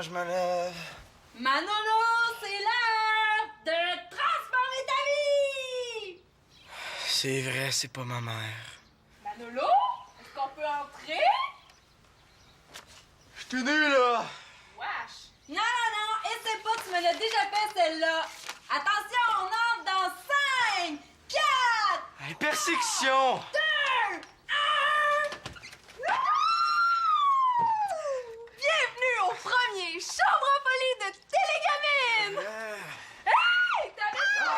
je me lève. Manolo, c'est l'heure de transformer ta vie! C'est vrai, c'est pas ma mère. Manolo, est-ce qu'on peut entrer? Je suis nu, là! Wesh! Non, essaie pas, tu me l'as déjà fait celle-là. Attention, on entre dans 5, 4, Hey, persécution! 2, 1... Bienvenue au premier Chambre folie de Télégamine! Hey! T'as vu ça?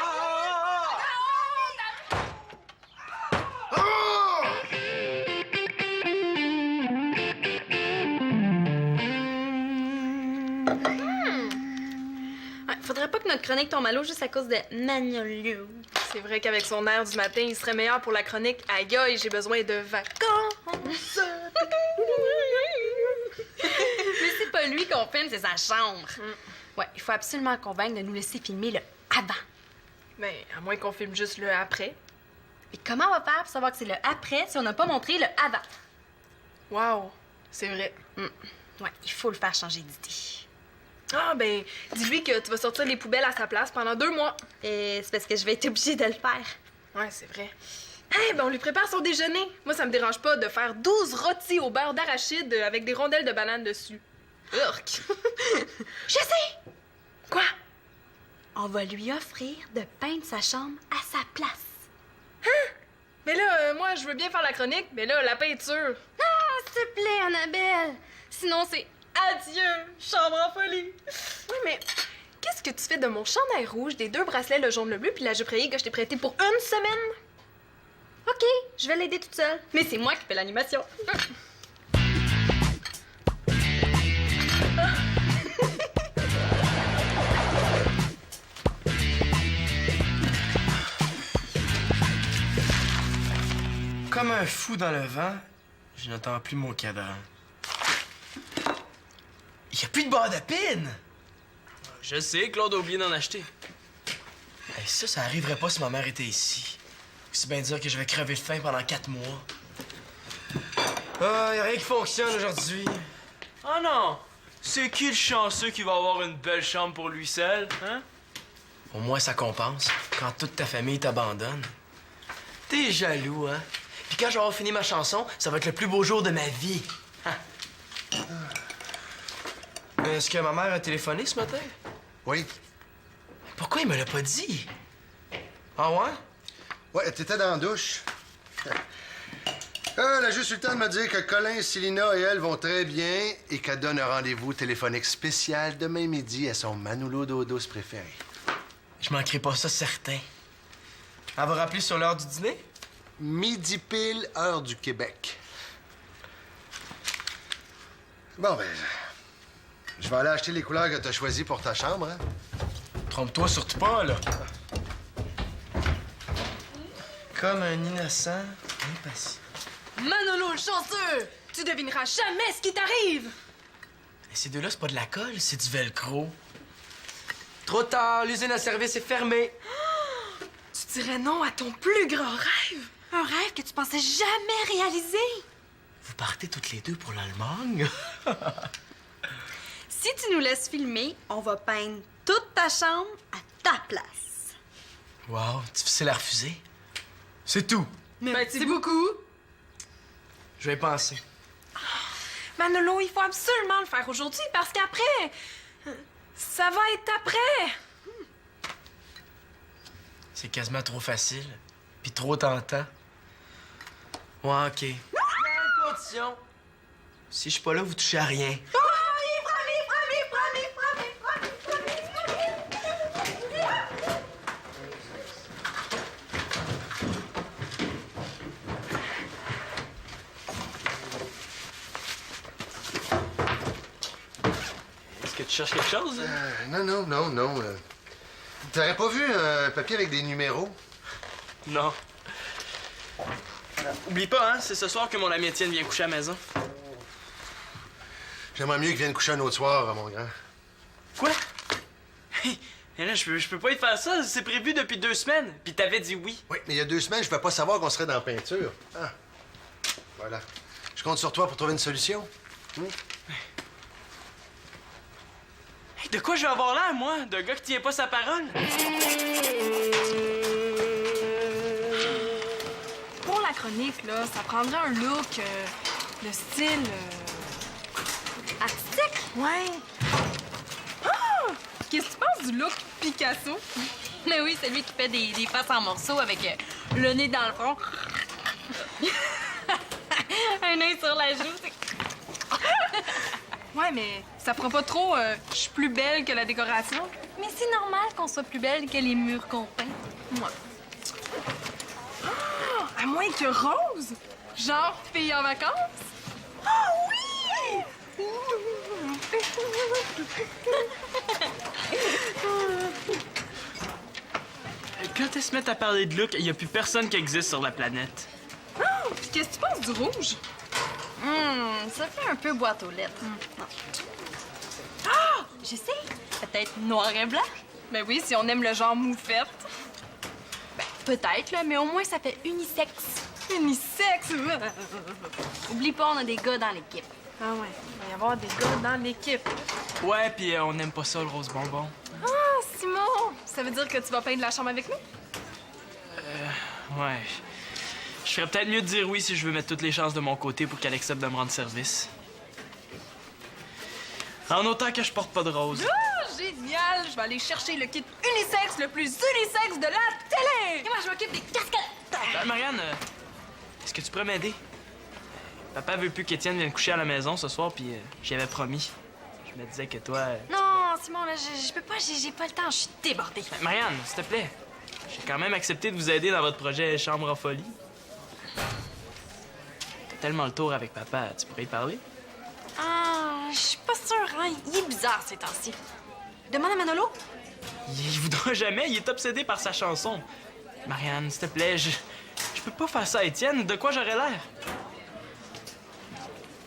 Faudrait pas que notre chronique tombe à l'eau juste à cause de Manolo. C'est vrai qu'avec son air du matin, il serait meilleur pour la chronique. Aïe aïe, j'ai besoin de vacances. Mais c'est pas lui qu'on filme, c'est sa chambre. Ouais, il faut absolument convaincre de nous laisser filmer le avant. Ben, à moins qu'on filme juste le après. Et comment on va faire pour savoir que c'est le après si on n'a pas montré le avant? Wow, c'est vrai. Ouais, il faut le faire changer d'idée. Ah, ben, dis-lui que tu vas sortir les poubelles à sa place pendant 2 mois. Et c'est parce que je vais être obligée de le faire. Ouais, c'est vrai. Eh ben, on lui prépare son déjeuner. Moi, ça me dérange pas de faire 12 rôtis au beurre d'arachide avec des rondelles de banane dessus. Urk! Je sais! Quoi? On va lui offrir de peindre sa chambre à sa place. Mais là, moi, je veux bien faire la chronique, mais là, la peinture. Ah, s'il te plaît, Annabelle! Sinon, c'est adieu, chambre en folie! Oui, mais qu'est-ce que tu fais de mon chandail rouge, des 2 bracelets, le jaune, le bleu, puis la jupe rayée que je t'ai prêtée pour 1 semaine? OK, je vais l'aider toute seule. Mais c'est moi qui fais l'animation. Comme un fou dans le vent, je n'entends plus mon cadran. Il n'y a plus de barre de pin! Je sais, Claude a oublié d'en acheter. Hey, ça arriverait pas si ma mère était ici. C'est bien dire que je vais crever de faim pendant 4 mois. Ah, y a rien qui fonctionne aujourd'hui. Oh non! C'est qui le chanceux qui va avoir une belle chambre pour lui seul, hein? Au moins, ça compense quand toute ta famille t'abandonne. T'es jaloux, hein? Puis quand je vais avoir fini ma chanson, ça va être le plus beau jour de ma vie. Est-ce que ma mère a téléphoné ce matin? Oui. Pourquoi il me l'a pas dit? Ah ouais? Ouais, t'étais dans la douche. Elle a juste eu le temps de me dire que Colin, Célina et elle vont très bien et qu'elle donne un rendez-vous téléphonique spécial demain midi à son Manolo Dodos préféré. Je manquerai pas ça, certain. Elle va rappeler sur l'heure du dîner? Midi pile, heure du Québec. Bon, ben, je vais aller acheter les couleurs que t'as choisies pour ta chambre, hein? Trompe-toi surtout pas, là. Comme un innocent impatient. Manolo le chanceux! Tu devineras jamais ce qui t'arrive! Et ces deux-là, c'est pas de la colle, c'est du velcro. Trop tard, l'usine à service est fermée. Tu dirais non à ton plus grand rêve! Un rêve que tu pensais jamais réaliser. Vous partez toutes les deux pour l'Allemagne? Si tu nous laisses filmer, on va peindre toute ta chambre à ta place. Wow, difficile à refuser. C'est tout. Merci beaucoup! Je vais y penser. Manolo, il faut absolument le faire aujourd'hui parce qu'après, ça va être après. C'est quasiment trop facile, puis trop tentant. Ouais, OK. Quelle condition? Si je suis pas là, vous touchez à rien. Est-ce que tu cherches quelque chose? Non. T'aurais pas vu un papier avec des numéros? Non. Oublie pas, hein, c'est ce soir que mon ami Étienne vient coucher à la maison. J'aimerais mieux qu'il vienne coucher un autre soir, mon grand. Quoi? Et là, je peux pas y faire ça, c'est prévu depuis 2 semaines. Puis t'avais dit oui. Oui, mais il y a 2 semaines, je ne pas savoir qu'on serait dans la peinture. Ah. Voilà. Je compte sur toi pour trouver une solution. De quoi je vais avoir l'air, moi? D'un gars qui tient pas sa parole? Pour la chronique, là, ça prendrait un look de style... Artistique? Ouais. Ah! Qu'est-ce que tu penses du look Picasso? Mais oui, c'est lui qui fait des faces en morceaux avec le nez dans le front. Un œil sur la joue. Ouais, mais ça fera pas trop je suis plus belle que la décoration. Mais c'est normal qu'on soit plus belle que les murs qu'on peint. Moi. Ah! À moins que rose? Genre fille en vacances? Ah oui! Quand elles se mettent à parler de look, il y a plus personne qui existe sur la planète. Ah! Puis qu'est-ce que tu penses du rouge? Ça fait un peu boîte aux lettres. Non. Ah! Je sais. Peut-être noir et blanc? Ben oui, si on aime le genre moufette. Ben, peut-être, là, mais au moins ça fait unisexe. Unisexe! Oublie pas, on a des gars dans l'équipe. Ah ouais, il va y avoir des gars dans l'équipe. Ouais, puis on n'aime pas ça, le rose bonbon. Ah, Simon! Ça veut dire que tu vas peindre la chambre avec nous? Ouais. Je ferais peut-être mieux de dire oui si je veux mettre toutes les chances de mon côté pour qu'elle accepte de me rendre service. En autant que je porte pas de rose. Ah, génial! Je vais aller chercher le kit unisexe le plus unisexe de la télé! Et moi, je m'occupe des casquettes. Marianne, est-ce que tu pourrais m'aider? Papa veut plus qu'Étienne vienne coucher à la maison ce soir, puis j'y avais promis. Je me disais que toi... Non, Simon, là, je peux pas, j'ai pas le temps, je suis débordée. Marianne, s'il te plaît. J'ai quand même accepté de vous aider dans votre projet Chambre en folie. T'as tellement le tour avec papa, tu pourrais y parler? Ah, je suis pas sûre, hein. Il est bizarre ces temps-ci. Demande à Manolo. Il voudra jamais, il est obsédé par sa chanson. Marianne, s'il te plaît, je peux pas faire ça à Étienne. De quoi j'aurais l'air?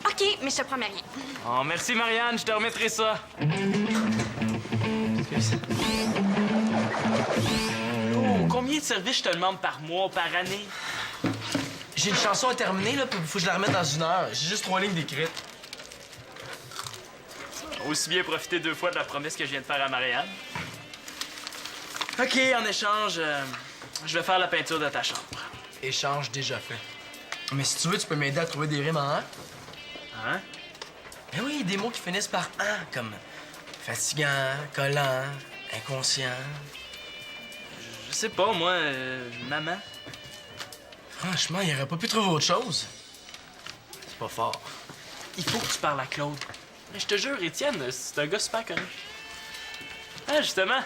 OK, mais je te promets rien. Oh, merci, Marianne, je te remettrai ça. Oh, combien de services je te demande par mois, par année? J'ai une chanson à terminer, là, puis faut que je la remette dans 1 heure. J'ai juste 3 lignes d'écrites. Aussi bien profiter 2 fois de la promesse que je viens de faire à Marianne. OK, en échange, je vais faire la peinture de ta chambre. Échange déjà fait. Mais si tu veux, tu peux m'aider à trouver des rimes en « an ». Hein? Ben oui, des mots qui finissent par « an », comme fatigant, collant, inconscient. Je sais pas, moi, maman. Franchement, il aurait pas pu trouver autre chose. C'est pas fort. Il faut que tu parles à Claude. Je te jure, Étienne, c'est un gars super correct. Ah, justement.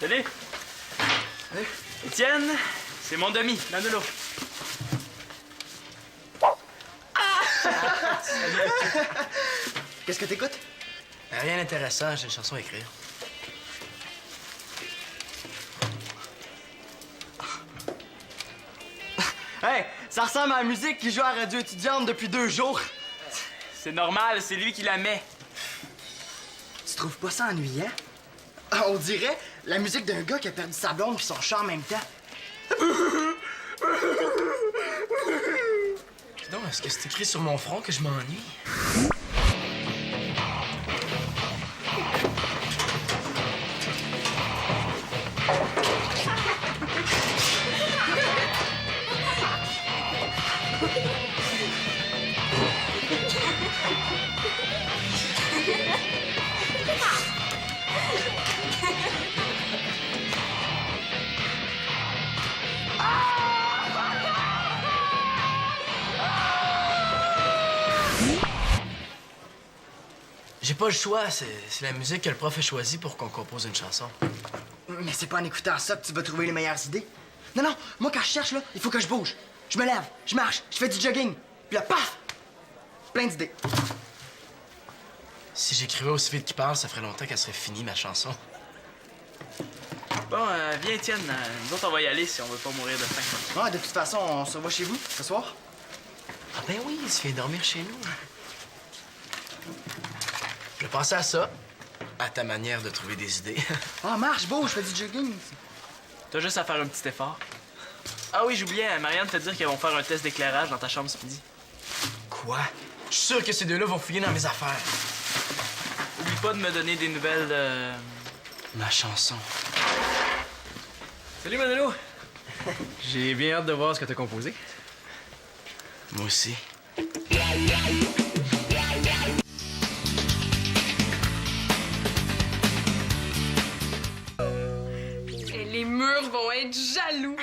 Salut. Salut. Étienne, c'est mon demi, Manolo. Qu'est-ce que t'écoutes? Rien d'intéressant, j'ai une chanson à écrire. Hey, ça ressemble à la musique qui joue à la radio étudiante depuis 2 jours. C'est normal, c'est lui qui la met. Tu trouves pas ça ennuyant? Ah, on dirait la musique d'un gars qui a perdu sa blonde puis son chat en même temps. Non, est-ce que c'est écrit sur mon front que je m'ennuie? J'ai pas le choix, c'est la musique que le prof a choisie pour qu'on compose une chanson. Mais c'est pas en écoutant ça que tu vas trouver les meilleures idées. Non, non, moi quand je cherche, là, il faut que je bouge. Je me lève, je marche, je fais du jogging. Puis là, paf! Plein d'idées. Si j'écrivais aussi vite qu'il parle, ça ferait longtemps qu'elle serait finie, ma chanson. Bon, viens, Étienne. Nous autres, on va y aller si on veut pas mourir de faim. Ouais, de toute façon, on se revoit chez vous ce soir. Ah ben oui, tu viens dormir chez nous. Je pensais à ça, à ta manière de trouver des idées. Ah, marche, bouge, je fais du jogging. T'as juste à faire un petit effort. Ah oui, j'oubliais, Marianne te dire qu'elles vont faire un test d'éclairage dans ta chambre ce midi. Quoi? Je suis sûr que ces deux-là vont fouiller dans mes affaires. Oublie pas de me donner des nouvelles de... Ma chanson. Salut Manolo! J'ai bien hâte de voir ce que t'as composé. Moi aussi. Et les murs vont être jaloux.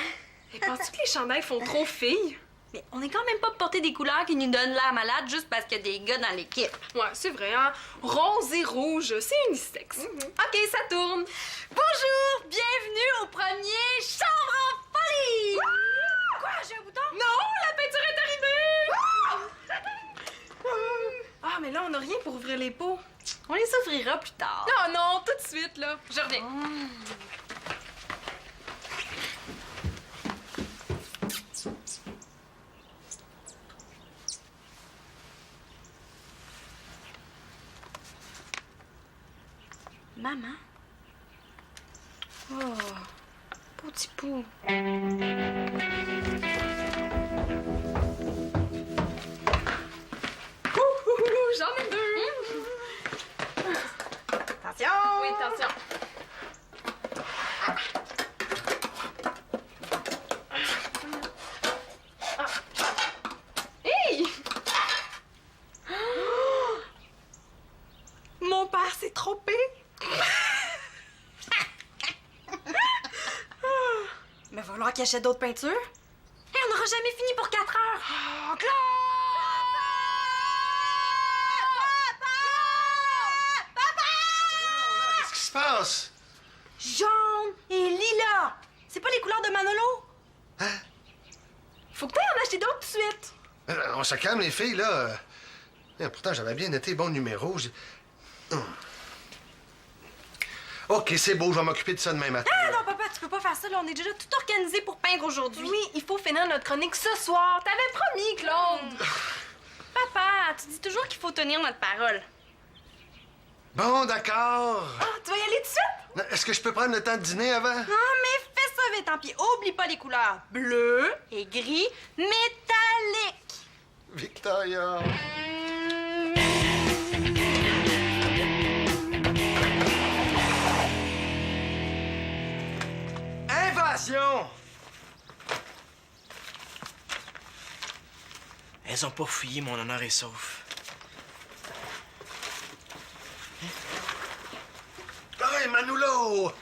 Et penses-tu que les chandails font trop filles? Mais on est quand même pas porter des couleurs qui nous donnent l'air malade juste parce qu'il y a des gars dans l'équipe. Ouais, c'est vrai, hein? Rose et rouge, c'est unisexe. OK, ça tourne. Bonjour! Bienvenue au premier Chambre en folie! Quoi? J'ai un bouton? Non, la peinture est arrivée! Ah, mais là, on n'a rien pour ouvrir les pots. On les ouvrira plus tard. Non, non, tout de suite, là. Je reviens. Maman? Oh, petit pou. J'en ai deux. Attention! Oui, attention. Hey! Mon père s'est trompé. Mais va falloir qu'il achète d'autres peintures. Hey, on n'aura jamais fini pour 4 heures. Oh, Claude! Qu'est-ce qui se passe? Jaune et lilas. C'est pas les couleurs de Manolo? Faut que t'ailles en acheter d'autres tout de suite. On se calme, les filles, là. Pourtant, j'avais bien noté bon numéro. OK, c'est beau, je vais m'occuper de ça demain matin. Ah non, papa, tu peux pas faire ça, là. On est déjà tout organisé pour peindre aujourd'hui. Oui, il faut finir notre chronique ce soir. T'avais promis, Claude. Papa, tu dis toujours qu'il faut tenir notre parole. Bon, d'accord. Ah, tu vas y aller tout de suite? Est-ce que je peux prendre le temps de dîner avant? Non, mais fais ça vite, tant pis. Oublie pas les couleurs. Bleu et gris métallique. Victoria. Invasion! Elles ont pas fouillé, mon honneur est sauf. Hey, Manolo!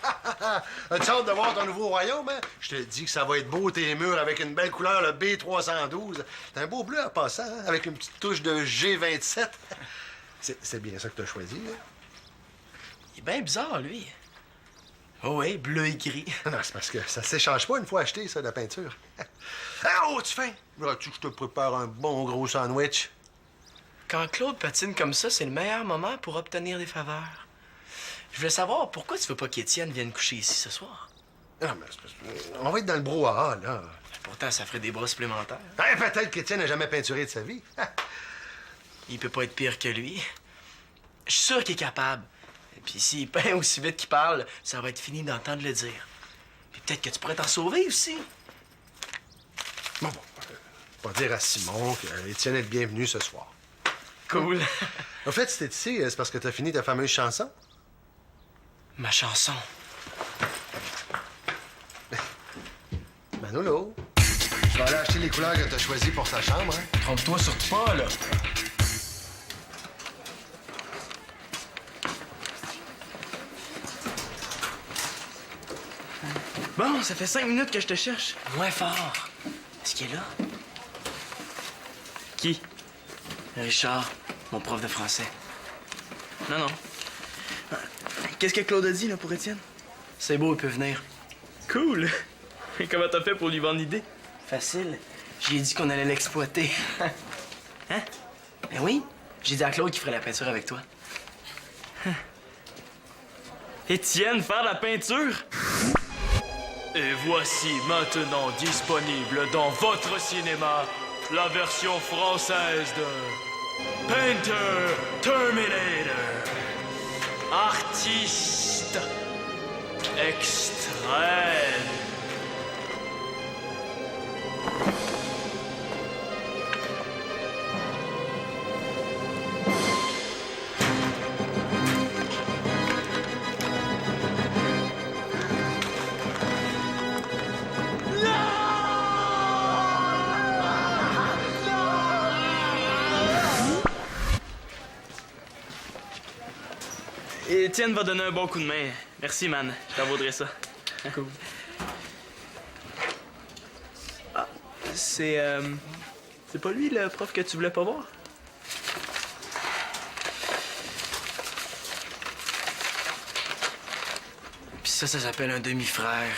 As-tu hâte de voir ton nouveau royaume, hein? Je te dis que ça va être beau, tes murs, avec une belle couleur, le B312. C'est un beau bleu en passant, hein? Avec une petite touche de G27. C'est bien ça que t'as choisi, hein? Il est bien bizarre, lui. Oh oui, bleu et gris. Non, c'est parce que ça s'échange pas une fois acheté, ça, de la peinture. Ah, oh, tu faim? Veux-tu que je te prépare un bon gros sandwich? Quand Claude patine comme ça, c'est le meilleur moment pour obtenir des faveurs. Je voulais savoir pourquoi tu veux pas qu'Étienne vienne coucher ici ce soir. Non, mais c'est parce que on va être dans le brouhaha, là. Pourtant, ça ferait des bras supplémentaires. Hein, peut-être qu'Étienne n'a jamais peinturé de sa vie. Il peut pas être pire que lui. Je suis sûr qu'il est capable. Et puis s'il peint aussi vite qu'il parle, ça va être fini d'entendre le dire. Puis peut-être que tu pourrais t'en sauver aussi. Bon, on va dire à Simon qu'Étienne est le bienvenu ce soir. Cool. En fait, si t'es ici, c'est parce que t'as fini ta fameuse chanson. Ma chanson. Manolo, je vais aller acheter les couleurs que t'as choisies pour sa chambre, hein? Trompe-toi surtout pas, là. Bon, ça fait 5 minutes que je te cherche. Moins fort. Est-ce qu'il est là? Qui? Richard, mon prof de français. Non, non. Qu'est-ce que Claude a dit, là, pour Étienne? C'est beau, il peut venir. Cool! Et comment t'as fait pour lui vendre l'idée? Facile. J'ai dit qu'on allait l'exploiter. Hein? Ben oui. J'ai dit à Claude qu'il ferait la peinture avec toi. Étienne, faire la peinture? Et voici maintenant disponible dans votre cinéma la version française de Painter Terminator. Artiste extrême. Étienne va donner un bon coup de main. Merci, man. Je t'en vaudrais ça. Cool. Ah, c'est pas lui, le prof que tu voulais pas voir? Puis ça s'appelle un demi-frère.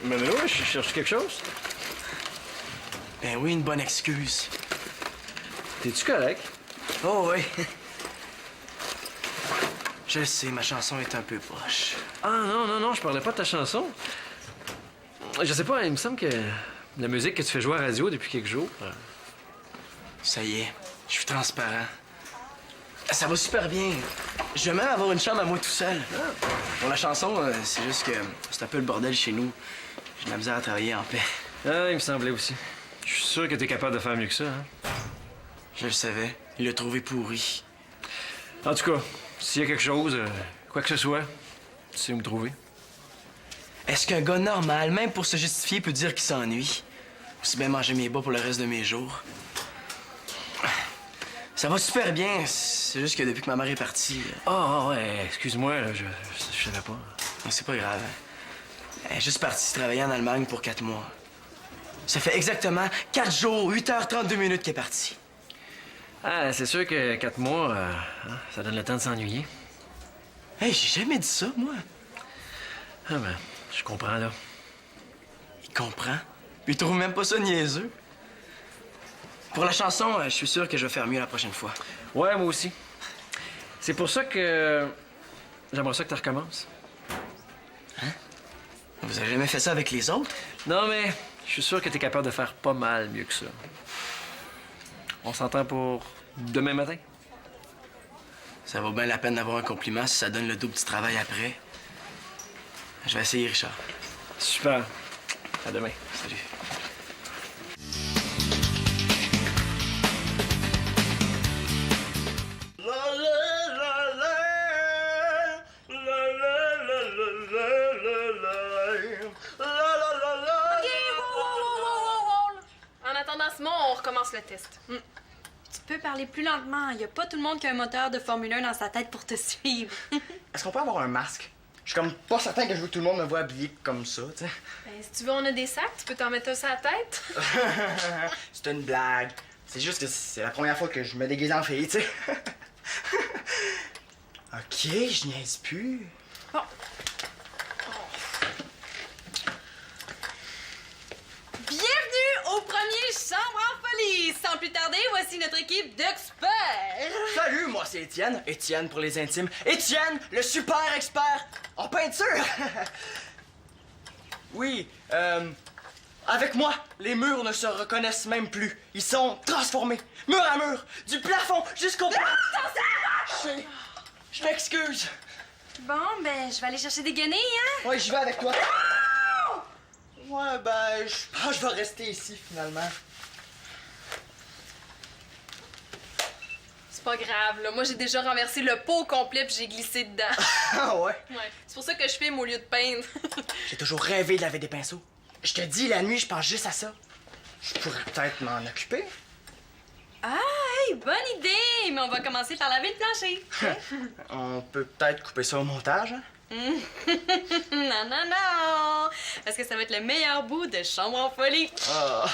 Manolo, je cherche quelque chose? Ben oui, une bonne excuse. T'es-tu correct? Oh oui. Je le sais, ma chanson est un peu poche. Ah non, je parlais pas de ta chanson. Je sais pas, il me semble que la musique que tu fais jouer à la radio depuis quelques jours... Ça y est, je suis transparent. Ça va super bien. Je vais même avoir une chambre à moi tout seul. Pour la chanson, c'est juste que c'est un peu le bordel chez nous. J'ai de la misère à travailler en paix. Ah, il me semblait aussi. Je suis sûr que t'es capable de faire mieux que ça, hein? Je le savais. Il l'a trouvé pourri. En tout cas, s'il y a quelque chose, quoi que ce soit, tu sais où me trouver. Est-ce qu'un gars normal, même pour se justifier, peut dire qu'il s'ennuie? Aussi bien manger mes bas pour le reste de mes jours. Ça va super bien. C'est juste que depuis que ma mère est partie... Ouais, excuse-moi, là, je savais pas. C'est pas grave. Elle est juste partie travailler en Allemagne pour 4 mois. Ça fait exactement 4 jours, 8h32 minutes qu'elle est partie. Ah, c'est sûr que 4 mois, ça donne le temps de s'ennuyer. Hey, j'ai jamais dit ça, moi. Ah ben, je comprends, là. Il comprend. Puis il trouve même pas ça niaiseux. Pour la chanson, je suis sûr que je vais faire mieux la prochaine fois. Ouais, moi aussi. C'est pour ça que j'aimerais ça que tu recommences. Hein? Vous avez jamais fait ça avec les autres? Non, mais je suis sûr que t'es capable de faire pas mal mieux que ça. On s'entend pour demain matin? Ça vaut bien la peine d'avoir un compliment si ça donne le double du travail après. Je vais essayer, Richard. Super. À demain. Salut. En attendant ce moment, on recommence le test. Tu peux parler plus lentement. Y a pas tout le monde qui a un moteur de Formule 1 dans sa tête pour te suivre. Est-ce qu'on peut avoir un masque? Je suis comme pas certain que je veux que tout le monde me voit habillé comme ça, tu sais. Ben, si tu veux, on a des sacs. Tu peux t'en mettre un sur la tête. C'est une blague. C'est juste que c'est la première fois que je me déguise en fille, tu sais. OK, je niaise plus. Bon. Bienvenue au premier Chambre en folie. Sans plus tarder, voici notre équipe d'experts. Salut, moi c'est Étienne. Étienne pour les intimes. Étienne, le super expert en peinture. Oui, avec moi, les murs ne se reconnaissent même plus. Ils sont transformés, mur à mur, du plafond jusqu'au... Je m'excuse. Bon, ben, je vais aller chercher des guenilles, hein? Ouais, j'y vais avec toi. Ouais, ben, je pense que je vais rester ici, finalement. C'est pas grave, là. Moi, j'ai déjà renversé le pot au complet puis j'ai glissé dedans. Ah ouais? Ouais. C'est pour ça que je filme au lieu de peindre. J'ai toujours rêvé de laver des pinceaux. Je te dis, la nuit, je pense juste à ça. Je pourrais peut-être m'en occuper. Ah, hey, bonne idée! Mais on va commencer par laver le plancher. On peut peut-être couper ça au montage, hein? Non, non, non! Parce que ça va être le meilleur bout de Chambre en folie. Ah.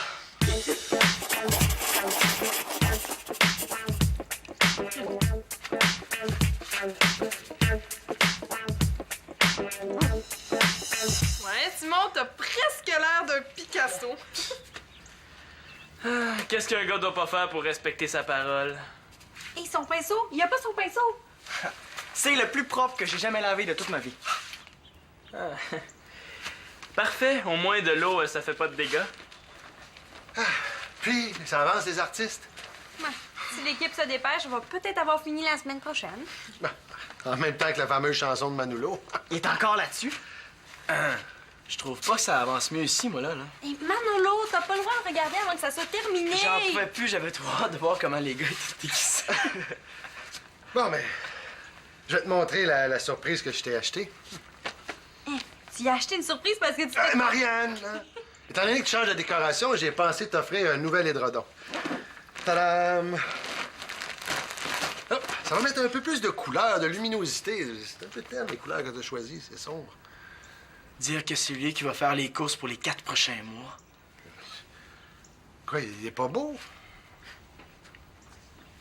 Ouais, Simon, t'as presque l'air d'un Picasso. Qu'est-ce qu'un gars doit pas faire pour respecter sa parole? Et son pinceau? Il y a pas son pinceau! C'est le plus propre que j'ai jamais lavé de toute ma vie. Parfait, au moins de l'eau, ça fait pas de dégâts. Puis, ça avance les artistes. Ouais. Si l'équipe se dépêche, on va peut-être avoir fini la semaine prochaine. En même temps que la fameuse chanson de Manolo. Il est encore là-dessus? Je trouve pas que ça avance mieux ici, moi, là. Et Manolo, t'as pas le droit de regarder avant que ça soit terminé! J'en pouvais plus, j'avais trop hâte de voir comment les gars étaient déguisés. Bon, mais je vais te montrer la surprise que je t'ai achetée. Tu as acheté une surprise parce que tu t'es... Marianne, hein? Étant donné que tu changes de décoration, j'ai pensé t'offrir un nouvel édredon. Tadam! Hop. Ça va mettre un peu plus de couleur, de luminosité. C'est un peu terne, les couleurs que tu as choisies. C'est sombre. Dire que c'est lui qui va faire les courses pour les 4 prochains mois. Quoi, il est pas beau?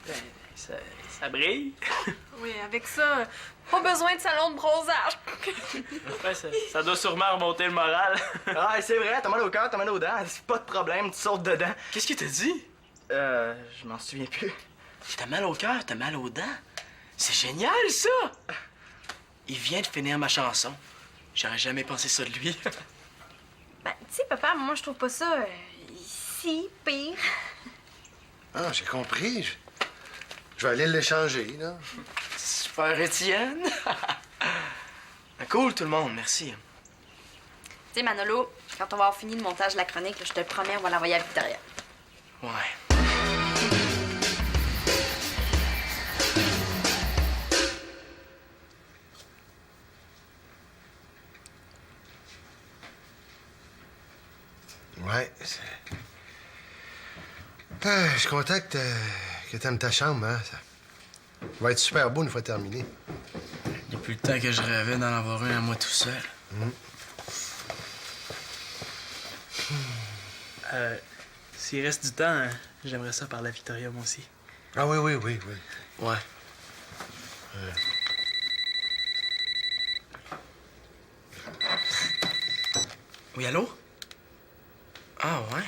Ben, ça brille. Oui, avec ça, pas besoin de salon de bronzage. Ouais, ça doit sûrement remonter le moral. Ah, c'est vrai, t'as mal au cœur, t'as mal aux dents. C'est pas de problème, tu sautes dedans. Qu'est-ce qu'il t'a dit? Je m'en souviens plus. T'as mal au cœur, t'as mal aux dents. C'est génial, ça! Il vient de finir ma chanson. J'aurais jamais pensé ça de lui. Ben, tu sais, papa, moi, je trouve pas ça si pire. Ah, j'ai compris. Je vais aller l'échanger, là. Super, Étienne. Cool, tout le monde, merci. Tu sais, Manolo, quand on va avoir fini le montage de la chronique, là, je te le promets, on va l'envoyer à Victoria. Ouais. Ouais. Je suis content que t'aimes ta chambre, hein. Ça va être super beau une fois terminé. Depuis le temps que je rêvais d'en avoir un à moi tout seul. S'il reste du temps, j'aimerais ça parler à Victoria, moi aussi. Ah oui, oui, oui, oui. Ouais. Oui, allô? Ah, ouais.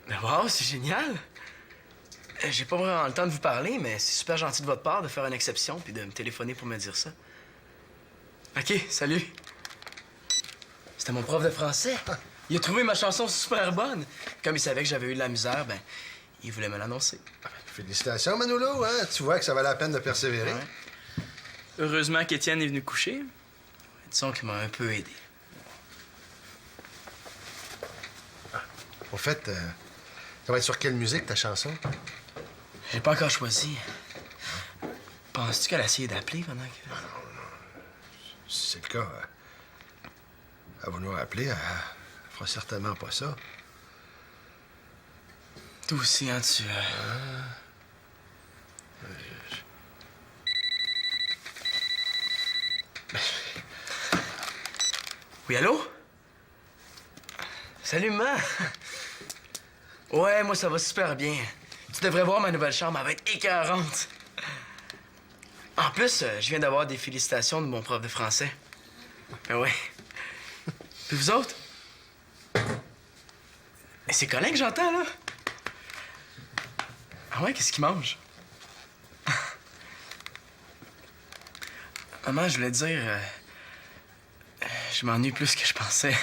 Ben, wow, c'est génial. J'ai pas vraiment le temps de vous parler, mais c'est super gentil de votre part de faire une exception puis de me téléphoner pour me dire ça. OK, salut. C'était mon prof de français. Il a trouvé ma chanson super bonne. Comme il savait que j'avais eu de la misère, ben, il voulait me l'annoncer. Félicitations, Manolo, hein. Tu vois que ça valait la peine de persévérer. Ouais. Heureusement qu'Étienne est venu coucher. Disons qu'il m'a un peu aidé. Au fait, ça va être sur quelle musique, ta chanson? J'ai pas encore choisi. Penses-tu qu'elle a essayé d'appeler pendant que... Si c'est le cas, elle va nous rappeler. Elle fera certainement pas ça. Toi aussi, hein, tu... Oui, allô? Salut, maman! Ouais, moi, ça va super bien. Tu devrais voir ma nouvelle chambre, elle va être écœurante. En plus, je viens d'avoir des félicitations de mon prof de français. Ben ouais. Puis vous autres? C'est Colin que j'entends, là? Ah ouais, qu'est-ce qu'il mange? Maman, je voulais te dire... je m'ennuie plus que je pensais.